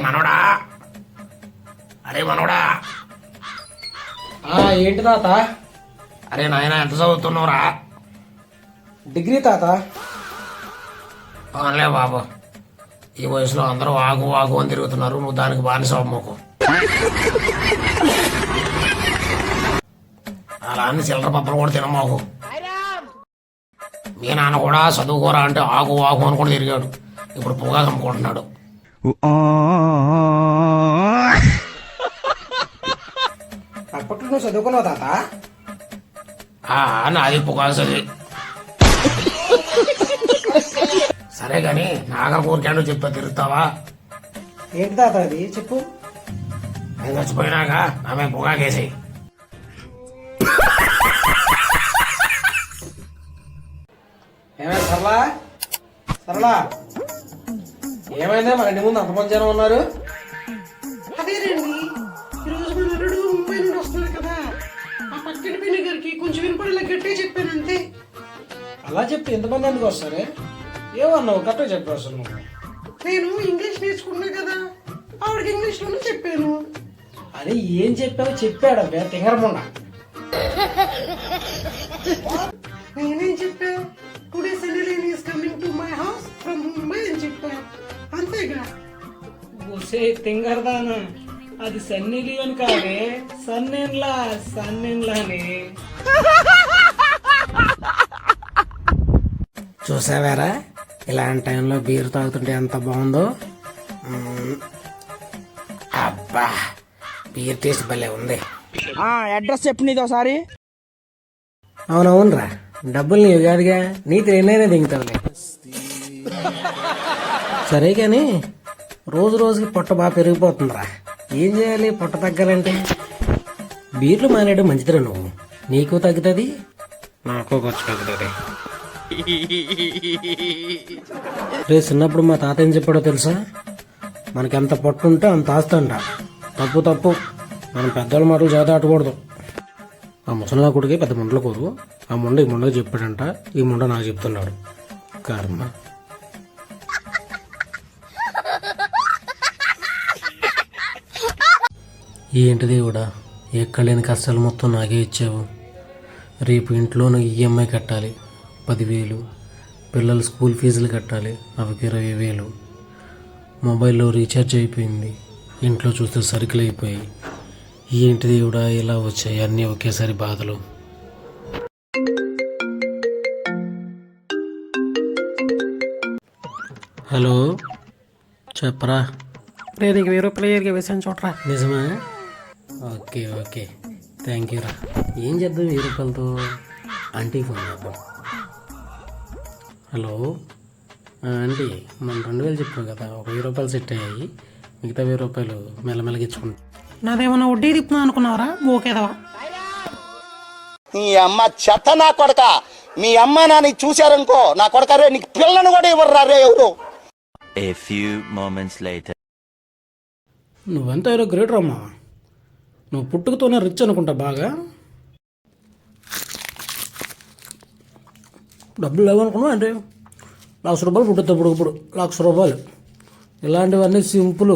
మనోడా, అరే మనోడా. ఏంటి తాత? అరే నాయన ఎంత చదువుతున్నావురా? డిగ్రీ తాత. అవునులే బాబు, ఈ వయసులో అందరూ వాగు వాగు అని తిరుగుతున్నారు, నువ్వు దానికి బానిస అమ్మకు. అలా అని చిల్లర పప్పలు కూడా తినమాకు. మీ నాన్న కూడా చదువుకోరా అంటే ఆగు ఆగు అని కూడా తిరిగాడు, ఇప్పుడు పొగాకు అమ్ముకుంటున్నాడు. అప్పట్లో నువ్వు చదువుకున్నావు తాత? నాది పొగాకు చదివి. సరే గాని నాగర్ కోరికాడు చెప్పా, తిరుగుతావా? ఏంటి తాత అది చెప్పు. నేను చచ్చిపోయినాక ఆమె పొగాకేసి. ఏమైనా సరళా? సరళా ఏమైందా? మన ఇంటి ముందు అంతమంది జనం ఉన్నారు. అదేనండి, ఈరోజు మన అల్లుడు ముంబై నుండి వస్తున్నారు కదా, ఆ పక్కటి పిన్ని గారికి కొంచెం వినపడేలా గట్టిగా చెప్పాను అంతే. అలా చెప్తే ఎంతమంది ఎందుకు వస్తారు? ఏమన్నావు? కరెక్ట్గా చెప్పు అసలు నువ్వు. నేను ఇంగ్లీష్ నేర్చుకున్నా కదా, ఆవిడకి ఇంగ్లీష్ లోనే చెప్పాను. అని ఏం చెప్పావు? చెప్పాడు అబ్బే తింగరముండ. నేనేం చెప్పా? Today Sunny is coming to my house from Mumbai అని చెప్పా, అంతేగా. ఒసే తింగరదానా, అది సన్నీ లియోన్ కాదే, సన్నీన్లాని. చూసావారా ఇలాంటి టైంలో బీర్ తాగుతుంటే ఎంత బాగుందో. అబ్బా, బీర్ టేస్ట్ భలే ఉంది. అడ్రస్ చెప్పు నీది ఒకసారి. అవునవునరా, డబ్బులు నీవు కాదుగా, నీ ట్రైన్ దిగుతావులే. సరే కానీ రోజు రోజుకి పొట్ట బాగా పెరిగిపోతుందిరా, ఏం చేయాలి పొట్ట తగ్గాలంటే? బీర్లు మానేయడం మంచిదిరా, నువ్వు నీకు తగ్గుతుంది, నాకు ఖర్చు తగ్గుతుంది. రే చిన్నప్పుడు మా తాత ఏం చెప్పాడో తెలుసా? మనకి ఎంత పొట్టు ఉంటే అంత ఆస్తి అంట. తప్పు తప్పు, మనం పెద్దవాళ్ళ మాటలు చేత ఆటకూడదు. ఆ ముసలినా కొడుకే పెద్ద ముండల కోరు, ఆ ముండ ఈ ముండకి చెప్పాడంట, ఈ ముండ నాకు చెప్తున్నాడు. కర్మ. ఏంటి దేవుడా, ఎక్కడలేని కష్టాలు మొత్తం నాకే ఇచ్చావు. రేపు ఇంట్లోనూ ఈఎంఐ కట్టాలి 10,000, పిల్లల స్కూల్ ఫీజులు కట్టాలి అవికి 20,000, మొబైల్లో రీఛార్జ్ అయిపోయింది, ఇంట్లో చూస్తే సరుకులు అయిపోయి. ఏంటి దేవుడా ఇలా వచ్చాయి అన్నీ ఒకేసారి బాధలు. హలో చెప్పరా? రే నీకు 1000 రూపాయలు వేసాను చూడరా. నిజమా? ఓకే ఓకే, థ్యాంక్ యూ రా. ఏం చేద్దాం 1000 రూపాయలతో? ఆంటీ ఫోన్ చేద్దాం. హలో ఆంటీ, మనం 2000 చెప్పావు కదా, ఒక 1000 రూపాయలు సెట్ అయ్యాయి, మిగతా 1000 రూపాయలు మెల్లమెల్లగా ఇచ్చుకుంటాం. నాదేమన్నా వడ్డీ తిప్పున్నా అనుకున్నావరా? ఓకేదవా? నీ అమ్మ చెత్త నా కొడక, మీ అమ్మ నాని చూశారనుకో నా కొడక, రే నీకు పిల్లను కూడా ఇవ్వరు రే ఎవరు. A few moments later. నువ్వెంత గ్రేట్ రమ్మా, నువ్వు పుట్టుకతోనే రిచ్ అనుకుంటా బాగా. డబ్బులు లేవనుకున్నావు అంటే ₹1,00,000 పుట్టుతా, ఇప్పుడు ₹1,00,000. ఇలాంటివన్నీ సింపుల్.